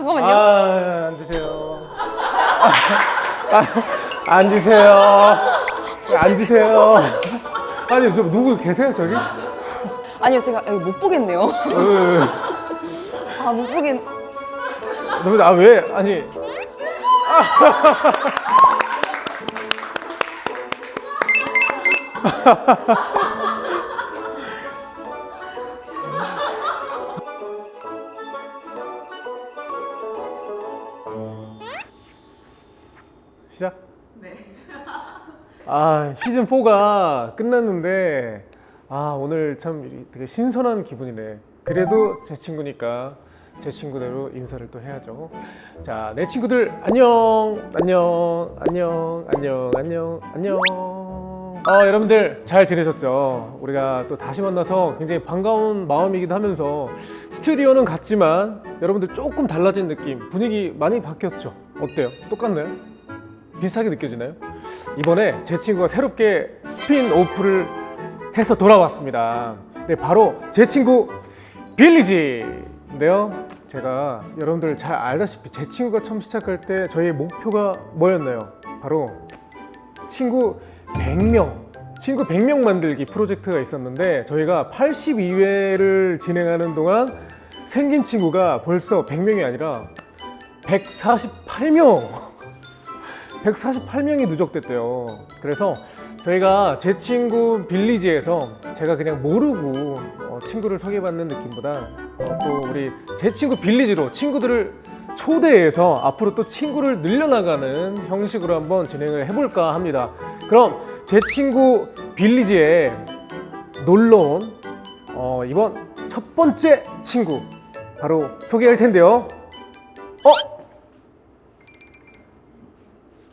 잠깐만요. 앉으세요. 앉으세요. 앉으세요. 아니, 저 누구 계세요, 저기? 아니요, 제가 여기 못 보겠네요. 아, 못 보겠. 아, 왜? 아니. 시작? 네. 시즌 4가 끝났는데 오늘 참 되게 신선한 기분이네. 그래도 제 친구니까 제 친구대로 인사를 또 해야죠. 자, 내 친구들 안녕. 여러분들 잘 지내셨죠? 우리가 또 다시 만나서 굉장히 반가운 마음이기도 하면서 스튜디오는 같지만 여러분들 조금 달라진 느낌, 분위기 많이 바뀌었죠? 어때요? 똑같나요? 비슷하게 느껴지나요? 이번에 제 친구가 새롭게 스핀오프를 해서 돌아왔습니다. 네, 바로 제 친구 빌리지인데요. 제가 여러분들 잘 알다시피 제 친구가 처음 시작할 때 저희의 목표가 뭐였나요? 바로 친구 100명 만들기 프로젝트가 있었는데 저희가 82회를 진행하는 동안 생긴 친구가 벌써 100명이 아니라 148명이 누적됐대요. 그래서 저희가 제 친구 빌리지에서 제가 그냥 모르고 친구를 소개받는 느낌보다 또 우리 제 친구 빌리지로 친구들을 초대해서 앞으로 또 친구를 늘려나가는 형식으로 한번 진행을 해볼까 합니다. 그럼 제 친구 빌리지에 놀러온 이번 첫 번째 친구 바로 소개할 텐데요.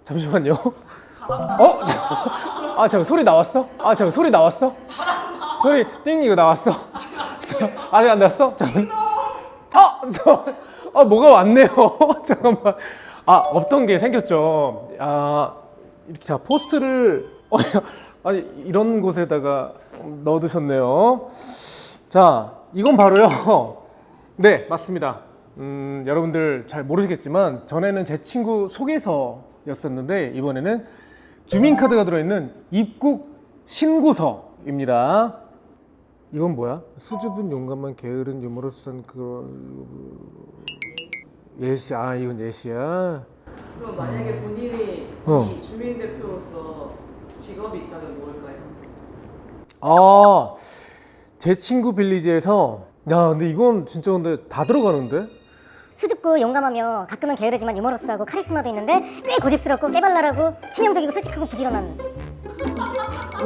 잠시만요. 잠깐 소리 나왔어? 소리 나왔어? 소리 띵 이거 나왔어? 아직 안 나왔어? 잠깐. 뭐가 왔네요. 잠깐만. 없던 게 생겼죠. 이렇게 자 포스트를 아니 이런 곳에다가 넣어두셨네요. 자, 이건 바로요. 네, 맞습니다. 여러분들 잘 모르시겠지만 전에는 제 친구 소개서였었는데 이번에는 주민카드가 들어있는 입국 신고서입니다. 이건 뭐야? 수줍은 용감한 게으른 유머러스한 예시. 이건 예시야. 그럼 만약에 본인이 이 주민대표로서 직업이 있다면 뭘까요? 제 친구 빌리지에서 근데 이건 진짜 근데 다 들어가는데? 수줍고 용감하며 가끔은 게으르지만 유머러스하고 카리스마도 있는데 꽤 고집스럽고 깨발랄하고 치명적이고 솔직하고 부지런한.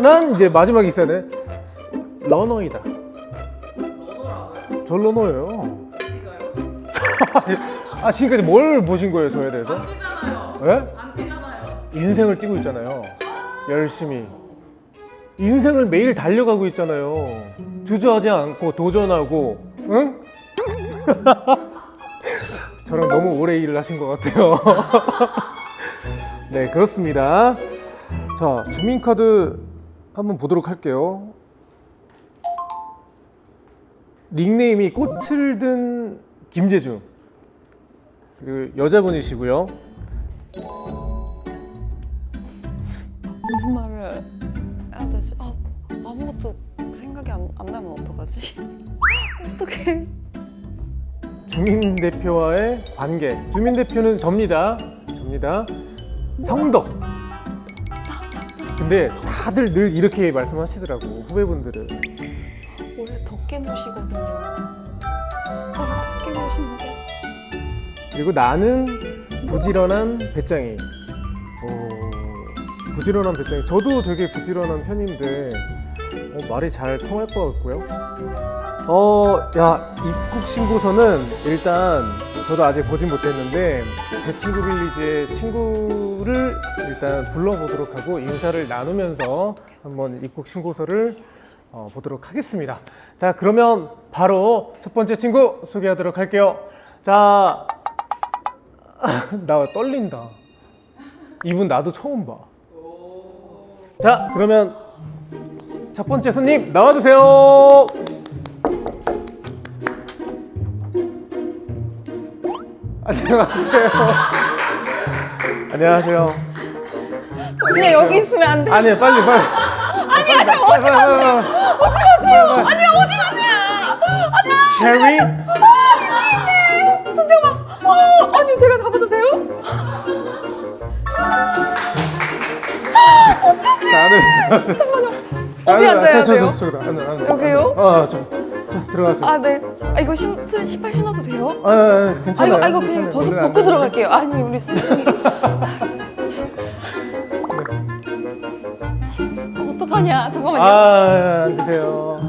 난 이제 마지막에 있어야 돼. 러너이다. 러너라고요? 저 러너예요. 어디가요? 지금까지 뭘 보신 거예요, 저에 대해서? 안 뛰잖아요. 예? 안 뛰잖아요. 인생을 뛰고 있잖아요. 열심히. 인생을 매일 달려가고 있잖아요. 주저하지 않고 도전하고, 응? 저랑 너무 오래 일을 하신 것 같아요. 네, 그렇습니다. 자, 주민카드 한번 보도록 할게요. 닉네임이 꽃을 든 김재중. 그리고 여자분이시고요. 무슨 말을 해야 되지? 아무것도 생각이 안 나면 어떡하지? 어떡해. 주민 대표와의 관계. 주민 대표는 접니다. 성덕. 근데 다들 늘 이렇게 말씀하시더라고, 후배분들은. 원래 덕계모시거든요. 원래 덕계모시인데. 그리고 나는 부지런한 배짱이. 부지런한 배짱이. 저도 되게 부지런한 편인데 말이 잘 통할 것 같고요. 입국 신고서는 일단 저도 아직 보진 못했는데 제 친구 빌리지의 친구를 일단 불러보도록 하고 인사를 나누면서 한번 입국 신고서를 보도록 하겠습니다. 자, 그러면 바로 첫 번째 친구 소개하도록 할게요. 자, 나 떨린다. 이분 나도 처음 봐. 자, 그러면 첫 번째 손님 나와주세요. 안녕하세요. 안녕하세요. 그냥 여기 있으면 안 돼. 아니요, 빨리. 아니야, 저 오지 마세요. 오지 마세요. 아니야, 오지 마세요. 쉐리? 진짜 막. 아니 제가 잡아도 돼요? 나는 잠깐만요. 어디 앉아야 돼요? 저. 여기요? 자, 들어가세요. 아 네. 아 이거 신발 신어도 돼요? 괜찮아요. 이거 그냥 괜찮아요. 벗고 원래는 안 들어갈게요. 아니 우리 선생님. 어떡하냐? 잠깐만요. 앉으세요.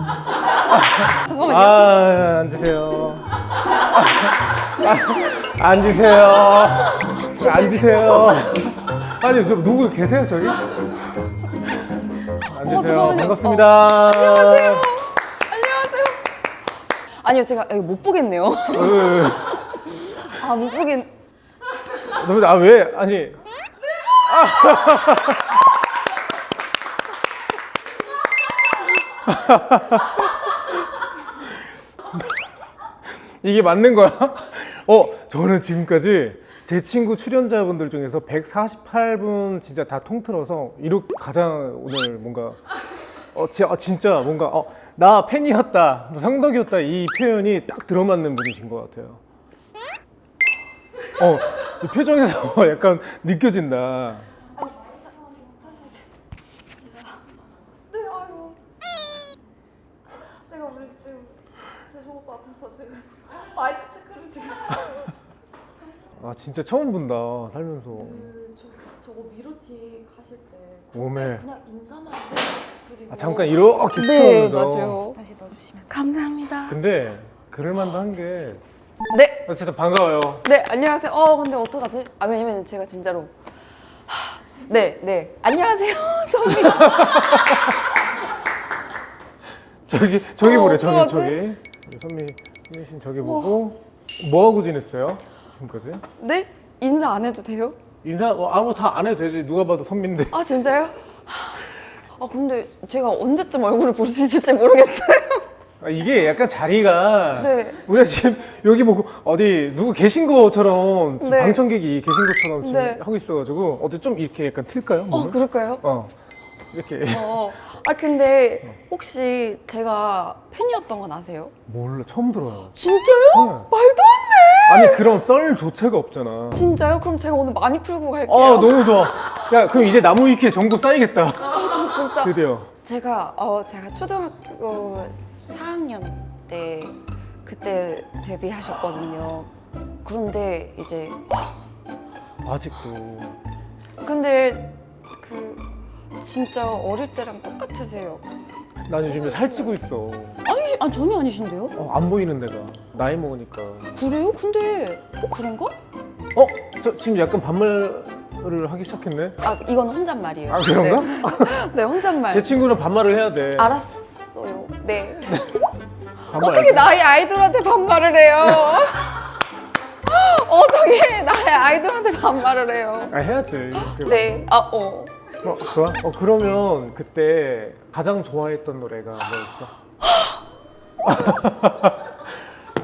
잠깐만요. 앉으세요. 앉으세요. 아니, 누구 계세요, 저기? 앉으세요. 잠깐만요. 반갑습니다. 안녕하세요. 아니요 제가 이거 못 보겠네요. 아 못 보겠. 왜? 아니. 이게 맞는 거야? 저는 지금까지 제 친구 출연자분들 중에서 148분 진짜 다 통틀어서 이렇게 가장 오늘 뭔가 진짜 뭔가 나 팬이었다, 뭐 성덕이었다 이 표현이 딱 들어맞는 분이신 것 같아요. 이 표정에서 약간 느껴진다. 네 아유. 내가 우리 지금 재조 오빠 앞에서 지금 마이크 체크를 지금. 진짜 처음 본다 살면서. 저거 미로티 하실 때 오메. 그냥 인사만 드리고. 잠깐 이렇게 네 스쳐오면서. 맞아요. 다시 넣어주시면 감사합니다. 근데 그럴만도 한 게 네. 어쨌든 반가워요. 네 안녕하세요. 근데 어떡하지? 왜냐면 제가 진짜로 네 안녕하세요 선미. 저기 보래. 어떡하지? 저기 선미 신 저기 보고 뭐 하고 지냈어요 지금까지? 네 인사 안 해도 돼요? 인사 아무 다 안 해도 되지. 누가 봐도 선미인데. 아 진짜요? 근데 제가 언제쯤 얼굴을 볼 수 있을지 모르겠어요. 이게 약간 자리가 네. 우리가 지금 여기 보고 어디 누구 계신 것처럼 지금 네. 방청객이 계신 것처럼 지금 네. 하고 있어가지고 어디 좀 이렇게 약간 틀까요? 몸을? 그럴까요? 이렇게. 근데 혹시 제가 팬이었던 건 아세요? 몰라, 처음 들어요. 진짜요? 네. 말도 안 돼! 아니 그런 썰 조차가 없잖아. 진짜요? 그럼 제가 오늘 많이 풀고 갈게요. 너무 좋아. 야, 그럼 이제 나무 위키에 정보 쌓이겠다. 저 진짜. 드디어. 제가 초등학교 4학년 때 그때 데뷔하셨거든요. 그런데 이제 아직도. 근데 진짜 어릴 때랑 똑같으세요. 난 요즘에 살찌고 있어. 아니 전혀 아니신데요? 안 보이는 데가. 나이 먹으니까. 그래요? 근데 그런가? 저 지금 약간 반말을 하기 시작했네. 이건 혼잣말이에요. 그런가? 네, 네 혼잣말. 제 친구는 반말을 해야 돼. 알았어요. 네. 반말 어떻게 알지? 나의 아이돌한테 반말을 해요? 어떻게 나의 아이돌한테 반말을 해요? 해야지. 네. 좋아? 그러면 그때 가장 좋아했던 노래가 뭐였어?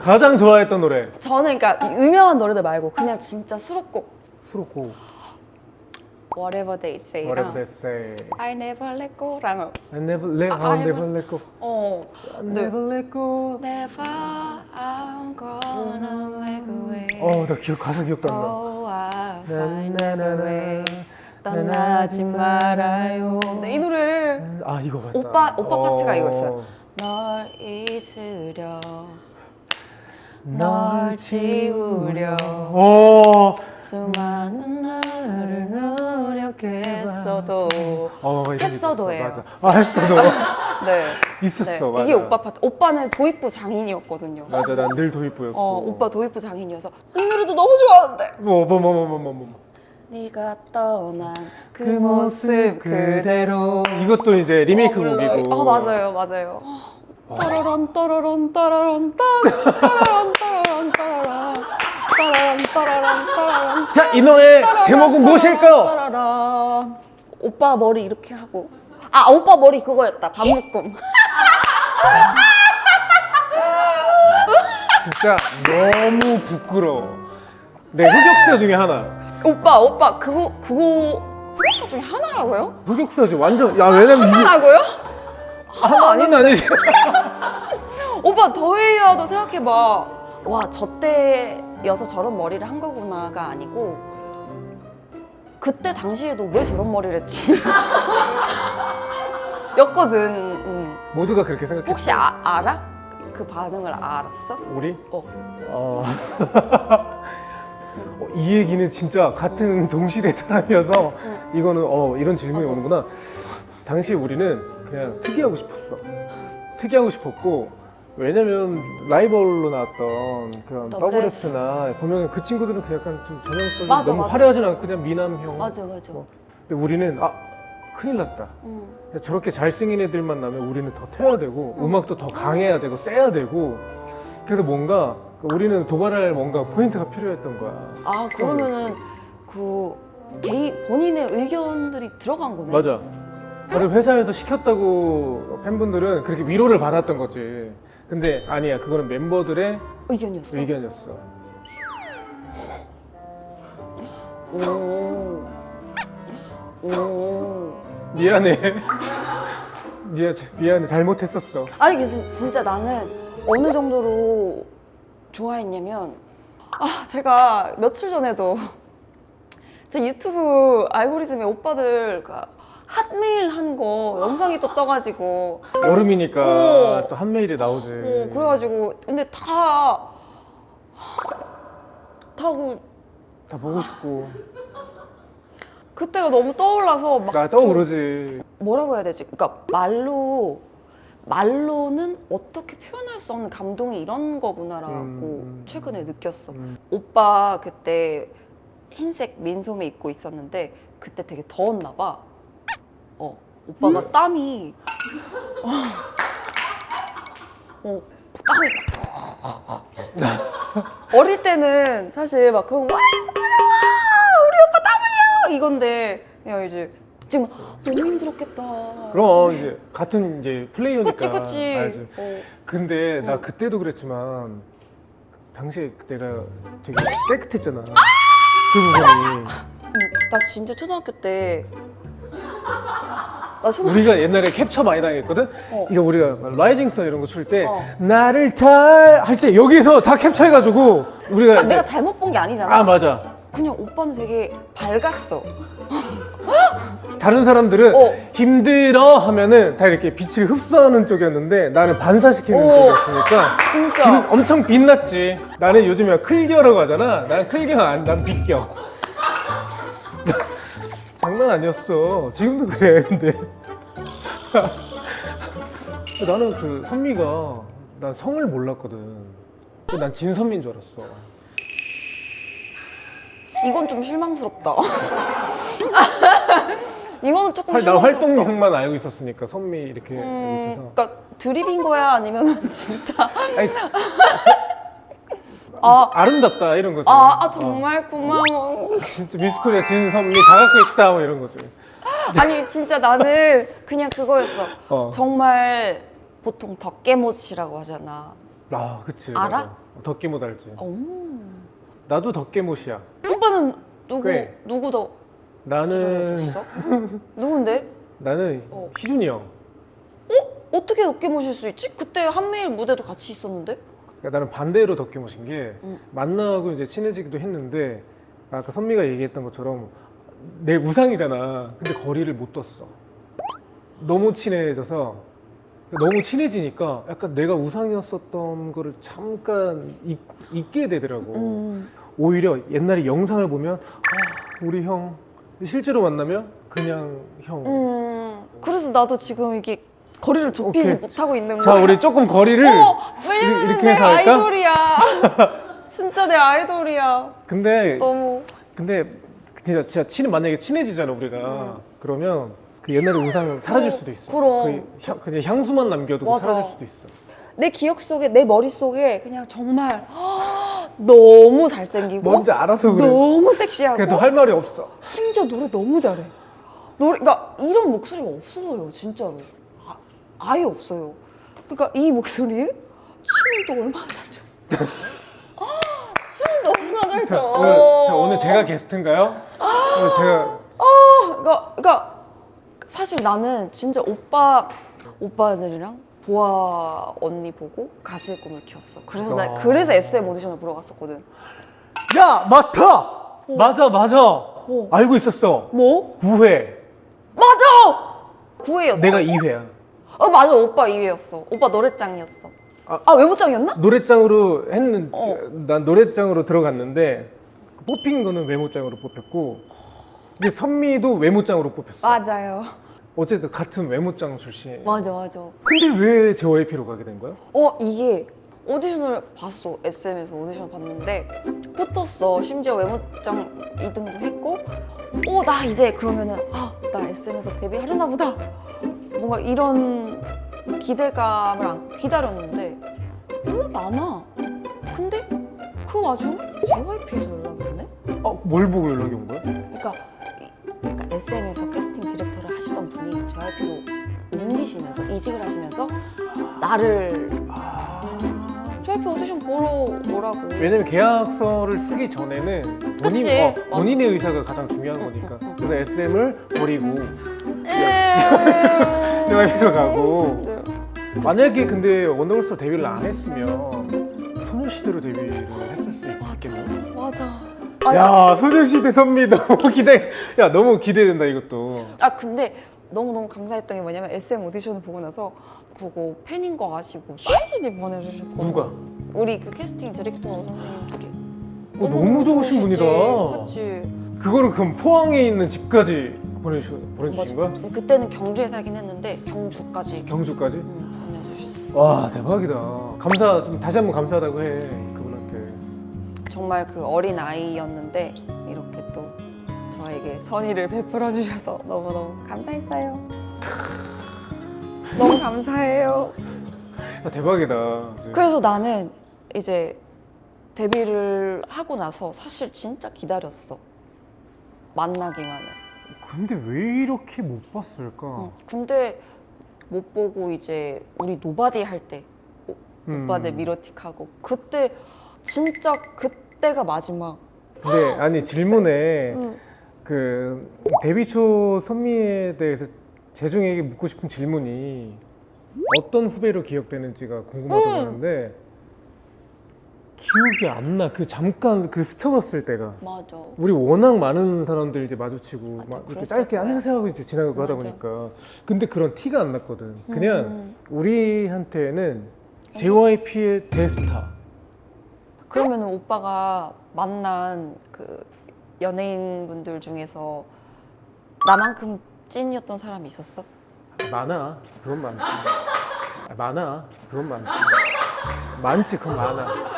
가장 좋아했던 노래. 저는 그러니까 유명한 노래들 말고 그냥 진짜 수록곡. 수록곡. Whatever They Say랑 Whatever they say. I Never Let Go랑 I never let, never let go. I 네. never let go. Never I'm gonna make a way. 나 가사 기억도 안 나. Oh, I'll find a way. 떠나지 말아요. 네, 이 노래. 이거 맞다. 오빠 파트가 이거였어요. 널 잊으려, 널 지우려, 수많은 날을 노력했어도. 했어도예요. 맞아. 했어도. 네. 있었어. 네. 맞아. 이게 오빠 파트. 오빠는 도입부 장인이었거든요. 맞아. 난 늘 도입부였고. 오빠 도입부 장인이어서 이 노래도 너무 좋아하는데. 뭐. 네가 떠난 그 그 모습 모습 그대로. 이것도 이제 리메이크 곡이고. 맞아요. 따라란 따라란 따라란 따라란 따라란 따라란. 자, 이 노래 제목은 무엇일까요? 따라란. 오빠 머리 이렇게 하고. 오빠 머리 그거였다. 밤묶음. 진짜 너무 부끄러워. 내 흑역사 중에 하나. 오빠 그거 흑역사 중에 하나라고요? 흑역사지 완전. 야 왜냐면 이게 하나라고요? 하나는 아니지. 오빠 더해야도 생각해봐. 와, 저 때여서 저런 머리를 한 거구나가 아니고 그때 당시에도 왜 저런 머리를 했지? 였거든. 모두가 그렇게 생각했지. 혹시 알아? 그 반응을 알았어? 우리? 어. 이 얘기는 진짜 같은 동시대 사람이어서 이거는 이런 질문이 맞아. 오는구나. 당시 우리는 그냥 특이하고 싶었어. 특이하고 싶었고 왜냐면 라이벌로 나왔던 그런 더블S. 더블S나 보면 그 친구들은 그냥 약간 좀 전형적인 맞아, 너무 맞아. 화려하진 않고 그냥 미남형. 맞아. 근데 우리는 큰일 났다. 저렇게 잘생긴 애들만 나면 우리는 더 튀어야 되고 음악도 더 강해야 되고 세야 되고 그래서 뭔가 우리는 도발할 뭔가 포인트가 필요했던 거야. 아, 그러면은 그 본인의 의견들이 들어간 거네. 맞아. 다들 회사에서 시켰다고 팬분들은 그렇게 위로를 받았던 거지. 근데 아니야. 그거는 멤버들의 의견이었어. 의견이었어. 오. 미안해. 미안해. 잘못했었어. 아니 근데 진짜 나는 어느 정도로 좋아했냐면 제가 며칠 전에도 제 유튜브 알고리즘에 오빠들 핫메일 한 거 영상이 또 떠가지고 여름이니까 또 한메일에 나오지. 그래가지고 근데 다 보고 싶고. 그때가 너무 떠올라서 막 나 떠오르지. 뭐라고 해야 되지? 그러니까 말로는 어떻게 표현할 수 없는 감동이 이런 거구나라고 최근에 느꼈어. 오빠 그때 흰색 민소매 입고 있었는데 그때 되게 더웠나 봐. 오빠가 땀이 땀이 어릴 때는 사실 막 그런 거 우리 오빠 땀 흘려 이건데 야 이제 지금 너무 힘들었겠다. 그럼 이제 같은 이제 플레이어니까. 그치. 알지. 근데 나 그때도 그랬지만 당시에 내가 되게 깨끗했잖아. 그 부분이. 나 진짜 초등학교 때 우리가 옛날에 캡처 많이 당했거든? 이거 우리가 라이징 선 이런 거 출 때 나를 할 때 여기서 다 캡처해가지고 우리가 내가 잘못 본 게 아니잖아. 아 맞아. 그냥 오빠는 되게 밝았어. 다른 사람들은 힘들어 하면은 다 이렇게 빛을 흡수하는 쪽이었는데 나는 반사시키는 쪽이었으니까 진짜. 엄청 빛났지. 나는 요즘에 클겨라고 하잖아. 난 클겨 난 빛겨. 장난 아니었어. 지금도 그래. 근데 나는 그 선미가 난 성을 몰랐거든. 근데 난 진선미인 줄 알았어. 이건 좀 실망스럽다. 이거는 조금 난 실망스럽다. 활동명만 알고 있었으니까 선미 이렇게 알고 있어서. 그러니까 드립인 거야 아니면 진짜 아니, 아름답다 이런 거지. 정말 고마워. 진짜 미스코리아 진선미 다 갖고 있다 뭐 이런 거지. 아니 진짜 나는 그냥 그거였어. 정말 보통 덕계못이라고 하잖아. 아 그치. 알아? 맞아. 덕계못 알지. 나도 덕계못이야. 오빠는 그래. 누구 더 나는 기존했었어? 누군데? 나는 희준이 형. 어떻게 덕계못일 수 있지? 그때 한메일 무대도 같이 있었는데? 그러니까 나는 반대로 덕계못인 게 만나고 이제 친해지기도 했는데 아까 선미가 얘기했던 것처럼 내 우상이잖아. 근데 거리를 못 뒀어. 너무 친해져서 너무 친해지니까 약간 내가 우상이었었던 거를 잠깐 잊게 되더라고. 오히려 옛날에 영상을 보면 우리 형 실제로 만나면 그냥 형. 그래서 나도 지금 이게 거리를 좁히지 오케이. 못하고 있는 거야. 자 우리 조금 거리를 왜냐면 이렇게 내 해서 할까? 아이돌이야. 진짜 내 아이돌이야. 근데 너무. 진짜 만약에 친해지잖아 우리가. 그러면 그 옛날의 우상 사라질 수도 있어. 그럼. 그냥 향수만 남겨두고 맞아. 사라질 수도 있어. 내 기억 속에 내 머릿속에 그냥 정말 너무 잘생기고 뭔지 알아서 그래. 너무 섹시하고 그래도 할 말이 없어. 심지어 노래 너무 잘해. 그러니까 이런 목소리가 없어요, 진짜로. 아예 없어요. 그러니까 이 목소리에 춤은 또 얼마나 잘 춰. 춤은 또 얼마나 상을 줘. 오늘 제가 게스트인가요? 오늘 제가 그러니까 사실 나는 진짜 오빠들이랑 보아 언니 보고 가수의 꿈을 키웠어. 그래서 나 그래서 SM 오디션을 보러 갔었거든. 야 맞다. 맞아. 알고 있었어. 뭐? 9회. 맞아. 9회였어. 내가 2회야. 맞아. 오빠 2회였어. 오빠 노래짱이었어. 외모짱이었나? 노래장으로 했는 어. 난 노래장으로 들어갔는데 뽑힌 거는 외모장으로 뽑혔고 근데 선미도 외모장으로 뽑혔어. 맞아요. 어쨌든 같은 외모장 출신. 맞아. 근데 왜 JYP로 가게 된 거야? 이게 오디션을 봤어. SM에서 오디션을 봤는데 붙었어. 심지어 외모장 2등도 했고 나 이제 그러면은 나 SM에서 데뷔하려나 보다. 뭔가 이런 기대감을 안 기다렸는데 연락이 안 와. 근데 그 와중에 JYP에서 연락이 오네? 뭘 보고 연락이 온 거야? 그러니까 SM에서 캐스팅 디렉터를 하시던 분이 JYP로 옮기시면서 이직을 하시면서 나를 JYP 오디션 보러 오라고. 왜냐면 계약서를 쓰기 전에는 그치. 본인의 의사가 가장 중요한 거니까. 그래서 SM을 버리고 JYP로 가고. 네. 만약에 근데 원더걸스 데뷔를 안 했으면 소녀시대로 데뷔를 했을 수 있겠네. 맞아. 야 소녀시대 선미 너무 너무 기대된다 이것도. 근데 너무너무 감사했던 게 뭐냐면 SM 오디션을 보고 나서 그거 팬인 거 아시고 사인CD 보내주셨고. 누가? 우리 그 캐스팅 디렉터 선생님들이. 너무 좋으신 분이다. 그치. 그거를 그럼 포항에 있는 집까지 보내주신 거야? 그때는 경주에 살긴 했는데 경주까지 경주까지? 보내주셨어. 와 대박이다. 좀 다시 한번 감사하다고 해 그분한테. 정말 그 어린 아이였는데 이렇게 또 저에게 선의를 베풀어 주셔서 너무너무 감사했어요. 너무 감사해요. 대박이다. 그래서 나는 이제 데뷔를 하고 나서 사실 진짜 기다렸어. 만나기만을. 근데 왜 이렇게 못 봤을까? 근데 못 보고 이제 우리 노바디 할 때 오빠들 미로틱하고 그때 진짜 그때가 마지막. 근데 아니 질문에 그 데뷔 초 선미에 대해서 재중에게 묻고 싶은 질문이 어떤 후배로 기억되는지가 궁금하다고 하는데 기억이 안 나. 그 잠깐 그 스쳐봤을 때가. 맞아. 우리 워낙 많은 사람들 이제 마주치고 맞아, 막 이렇게 그랬을 짧게 거야. 안녕하세요 하고 이제 지나가고 하다 맞아. 보니까 근데 그런 티가 안 났거든. 그냥 우리한테는 JYP의 대스타. 그러면 오빠가 만난 그 연예인분들 중에서 나만큼 찐이었던 사람이 있었어? 많아. 그건 많지. 많아. 그건 많지. 많지. 그건 많아.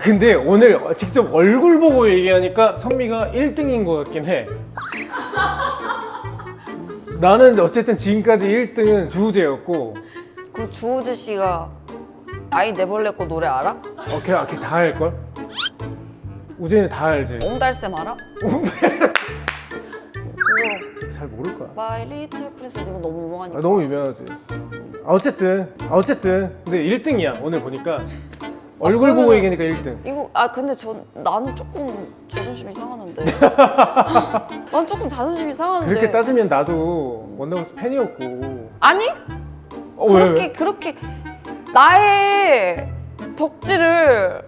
근데 오늘 직접 얼굴 보고 얘기하니까 선미가 1등인 것 같긴 해. 나는 어쨌든 지금까지 1등은 주우재였고. 그 주호재 씨가 아이 내벌레 꽃 노래 알아? 걔 다 알걸? 우재는 다 알지? 옹달샘 알아? 잘 모를 거야. My Little Princess 이거 너무 유명하니까. 너무 유명하지. 어쨌든 근데 1등이야 오늘 보니까. 얼굴 보고 그러면은- 얘기하니까 1등. 이거 근데 나는 조금 자존심이 상하는데. 난 조금 자존심이 상하는데. 그렇게 따지면 나도 원더걸스 팬이었고. 아니? 왜? 그렇게 나의 덕질을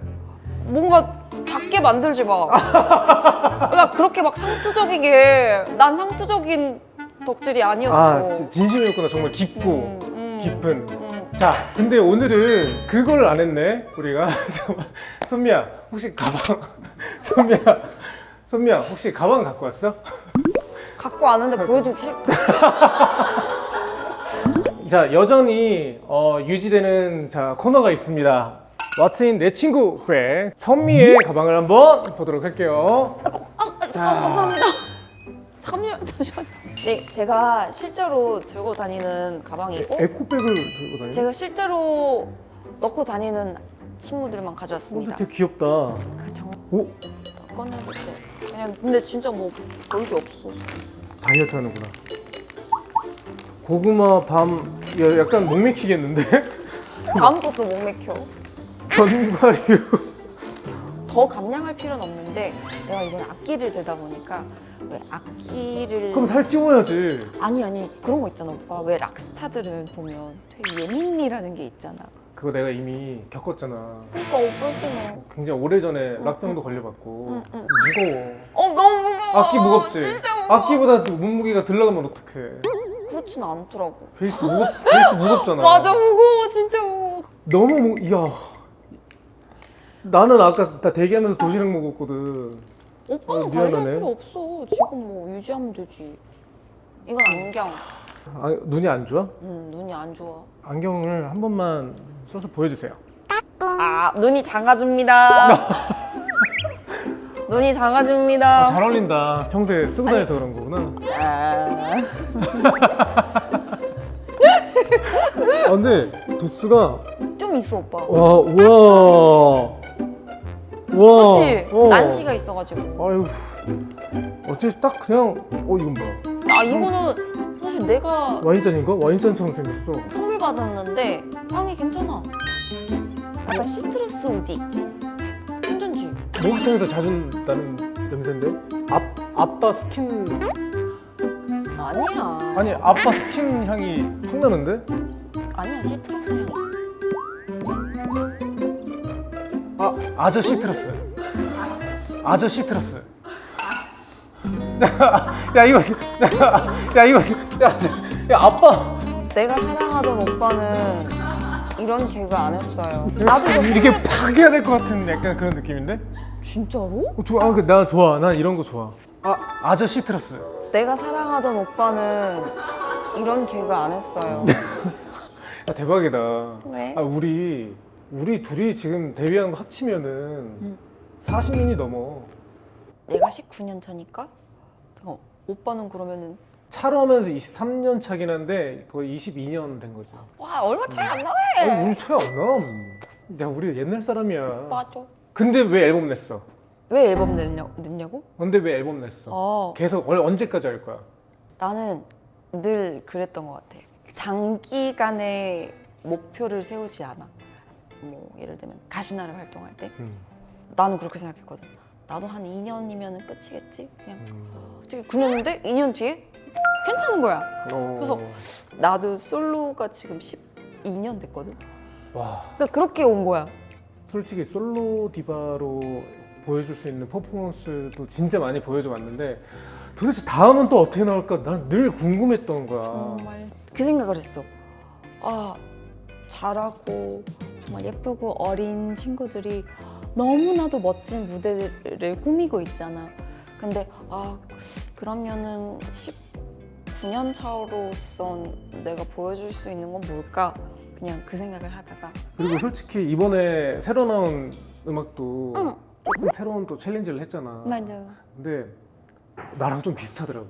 뭔가 작게 만들지 마. 그러니까 그렇게 막 상투적이게 난 상투적인 덕질이 아니었어. 진심이었구나. 정말 깊고 깊은. 자, 근데 오늘은 그걸 안 했네 우리가. 선미야 혹시 가방 선미야 혹시 가방 갖고 왔어? 갖고 왔는데 보여주기 싫. 자, 여전히 유지되는 코너가 있습니다. 왓츠인 내 친구 백 선미의 가방을 한번 보도록 할게요. 감사합니다. 잠시만요. 네, 제가 실제로 들고 다니는 가방이고 에코백을 들고 다니네. 제가 실제로 넣고 다니는 친구들만 가져왔습니다. 되게 귀엽다. 그냥 오? 꺼내볼 때 그냥 근데 진짜 뭐 볼 게 없어. 다이어트 하는구나. 고구마 밤 약간 목 맥히겠는데? 다음 것도 못 맥혀. 견과류 더 감량할 필요는 없는데 내가 이번에 악기를 들다 보니까 왜 악기를 그럼 살 찌워야지. 아니 그런 거 있잖아 오빠. 왜 락스타들은 보면 되게 예민이라는 게 있잖아. 그거 내가 이미 겪었잖아. 그러니까 오빠 있잖아. 굉장히 오래전에 락병도 걸려봤고 무거워. 너무 무거워. 악기 무겁지? 진짜 무거워. 악기보다 또 몸무게가 들 나가면 어떡해. 그렇진 않더라고. 베이스 무겁잖아. 맞아 무거워 진짜 무거워. 너무 야 나는 아까 나 대기하면서 도시락 먹었거든. 오빠는 미안하네. 관리할 필요 없어. 지금 뭐 유지하면 되지. 이건 안경. 아, 눈이 안 좋아? 눈이 안 좋아. 안경을 한 번만 써서 보여주세요. 아 눈이 작아집니다. 눈이 작아집니다. 아, 잘 어울린다. 평소에 쓰고 다녀서 그런 거구나. 아. 아, 근데 도수가 좀 있어 오빠. 우와. 그렇지? 어. 난시가 있어가지고. 아유, 어째 딱 그냥 이건 뭐야? 아 이거는 사실 내가 와인잔인가? 와인잔처럼 생겼어. 선물 받았는데 향이 괜찮아. 약간 시트러스 우디. 괜찮지? 목욕탕에서 자주 나는 냄새인데? 아빠 스킨 아니야. 아니 아빠 스킨 향이 확 나는데? 아니야 시트러스 향. 아저씨 트러스. 아저씨 트러스. 야 이거 야 아빠 내가 사랑하던 오빠는 이런 개그 안 했어요. 진짜 이렇게 팍 해야 될 것 같은 약간 그런 느낌인데? 진짜로? 좋아. 나 좋아. 난 이런 거 좋아. 아저씨 트러스. 내가 사랑하던 오빠는 이런 개그 안 했어요. 야, 대박이다. 왜? 우리 둘이 지금 데뷔한 거 합치면은 40년이 넘어. 내가 19년 차니까? 잠깐 오빠는 그러면은 차로 하면서 23년 차긴 한데 거의 22년 된 거죠. 와 얼마 차이 안 나네. 우리 차이 안 나. 야, 우리 옛날 사람이야. 맞아. 근데 왜 앨범 냈어? 왜 앨범 냈냐고? 근데 왜 앨범 냈어? 계속 언제까지 할 거야? 나는 늘 그랬던 것 같아. 장기간의 목표를 세우지 않아. 뭐 예를 들면 가시나를 활동할 때 나는 그렇게 생각했거든. 나도 한 2년이면 끝이겠지. 그냥 어떻게 그랬는데 2년 뒤에 괜찮은 거야. 그래서 나도 솔로가 지금 12년 됐거든. 와, 그러니까 그렇게 온 거야. 솔직히 솔로 디바로 보여줄 수 있는 퍼포먼스도 진짜 많이 보여줘 왔는데 도대체 다음은 또 어떻게 나올까 난 늘 궁금했던 거야. 정말 그 생각을 했어. 아 잘하고 정말 예쁘고 어린 친구들이 너무나도 멋진 무대를 꾸미고 있잖아. 근데 그러면은 19년 차로선 내가 보여줄 수 있는 건 뭘까? 그냥 그 생각을 하다가 그리고 솔직히 이번에 새로 나온 음악도 조금 새로운 또 챌린지를 했잖아. 맞아. 근데 나랑 좀 비슷하더라고.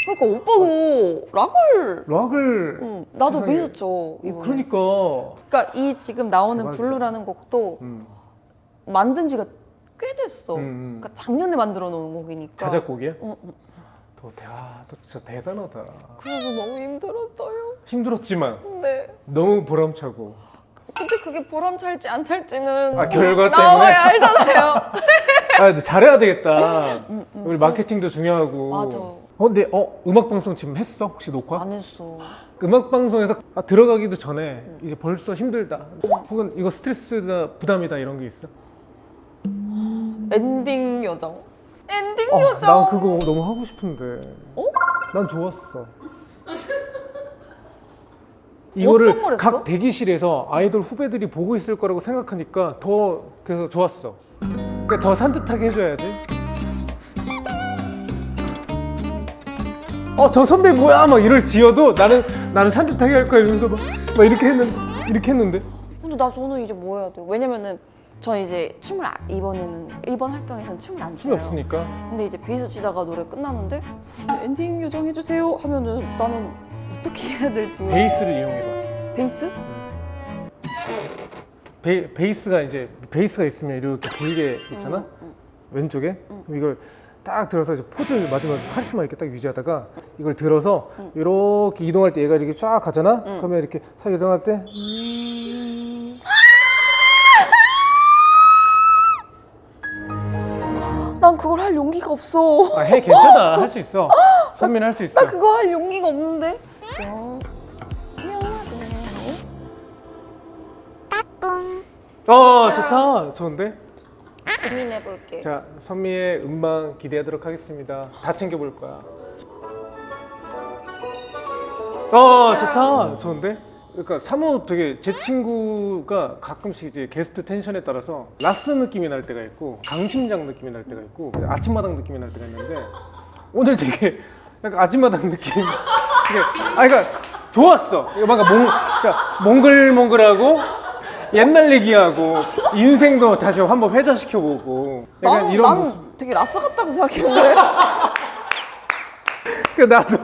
그러니까 오빠도 락을 나도 세상에. 미쳤죠 이번에. 그러니까 이 지금 나오는 대박이다. 블루라는 곡도 음, 만든 지가 꽤 됐어. 음. 그러니까 작년에 만들어 놓은 곡이니까. 자작곡이야? 응. 너 진짜 대단하다. 그래서 너무 힘들었어요. 힘들었지만 네. 너무 보람차고. 근데 그게 보람찰지 안 찰지는 결과 나와야 알잖아요. 근데 잘해야 되겠다. 우리 마케팅도 중요하고. 맞아. 근데 음악 방송 지금 했어? 혹시 녹화? 안 했어. 음악 방송에서 들어가기도 전에 이제 벌써 힘들다. 혹은 이거 스트레스다, 부담이다 이런 게 있어? 엔딩 요정. 엔딩 난 요정. 그거 너무 하고 싶은데. 난 좋았어. 이거를 어떤 걸 했어? 각 대기실에서 아이돌 후배들이 보고 있을 거라고 생각하니까 더 그래서 좋았어. 그러니까 더 산뜻하게 해줘야지. 저 선배 뭐야? 막 이럴 지어도 나는 산뜻하게 할 거야 이러면서 막 이렇게 했는데. 근데 저는 이제 뭐 해야 돼? 왜냐면은 저 이제 춤을 이번에는 일본 활동에서는 춤을 안 춤이 춰요. 없으니까. 근데 이제 베이스 치다가 노래 끝나는데 엔딩 요정 해주세요 하면은 나는 어떻게 해야 될지 몰라. 베이스를 이용해봐. 베이스? 베이스가 있으면 이렇게 길게 있잖아. 왼쪽에. 그럼 이걸 딱 들어서 이제 포즈 마지막 카리스마 이렇게 딱 유지하다가 이걸 들어서 이렇게 이동할 때 얘가 이렇게 쫙 가잖아. 그러면 이렇게 싹 이동할 때 난 그걸 할 용기가 없어. 아, 해 괜찮아. 할 수 있어. 선미는 할 수 있어. 나 그거 할 용기가 없는데. 좋다. 좋은데? 고민해볼게. 자, 선미의 음방 기대하도록 하겠습니다. 다 챙겨볼 거야. 좋다. 좋은데? 그러니까 사모 되게 제 친구가 가끔씩 이제 게스트 텐션에 따라서 라스 느낌이 날 때가 있고 강심장 느낌이 날 때가 있고 아침마당 느낌이 날 때가 있는데 오늘 되게 약간 아침마당 느낌. 그러니까 좋았어. 그러니까 몽글몽글하고 옛날 얘기하고 인생도 다시 한번 회자시켜보고 약간 나는 이런 모습. 되게 라스 같다고 생각했는데. 나도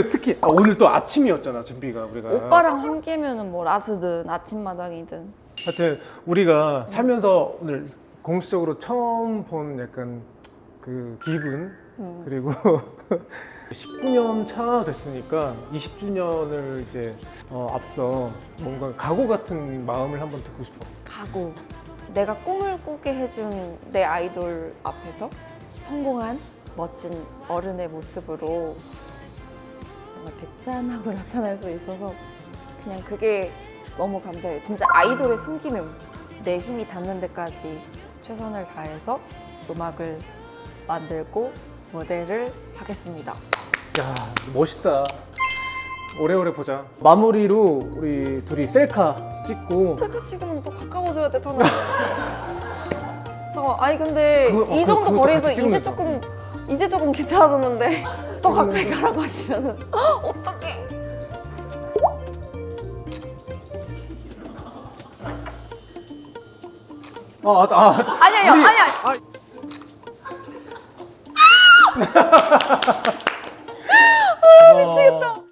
특히 오늘 또 아침이었잖아 준비가 우리가. 오빠랑 함께면은 뭐 라스든 아침마당이든. 하여튼 우리가 살면서 오늘 공식적으로 처음 본 약간 그 기분 그리고 19년 차 됐으니까 20주년을 이제 앞서 뭔가 각오 같은 마음을 한번 듣고 싶어. 각오. 내가 꿈을 꾸게 해준 내 아이돌 앞에서 성공한 멋진 어른의 모습으로 정말 대짠하고 나타날 수 있어서 그냥 그게 너무 감사해요. 진짜 아이돌의 순기능. 내 힘이 닿는 데까지 최선을 다해서 음악을 만들고 무대를 하겠습니다. 야 멋있다. 오래오래 보자. 마무리로 우리 둘이 셀카 찍고. 셀카 찍으면 또 가까워져야 되잖아. 잠깐, 아니 근데 이 정도 그것도 거리에서 같이 찍으면서. 이제 조금 괜찮아졌는데 더 가까이 가라고 하시면은 어떡해? 아니야, 아니야. 미치겠다.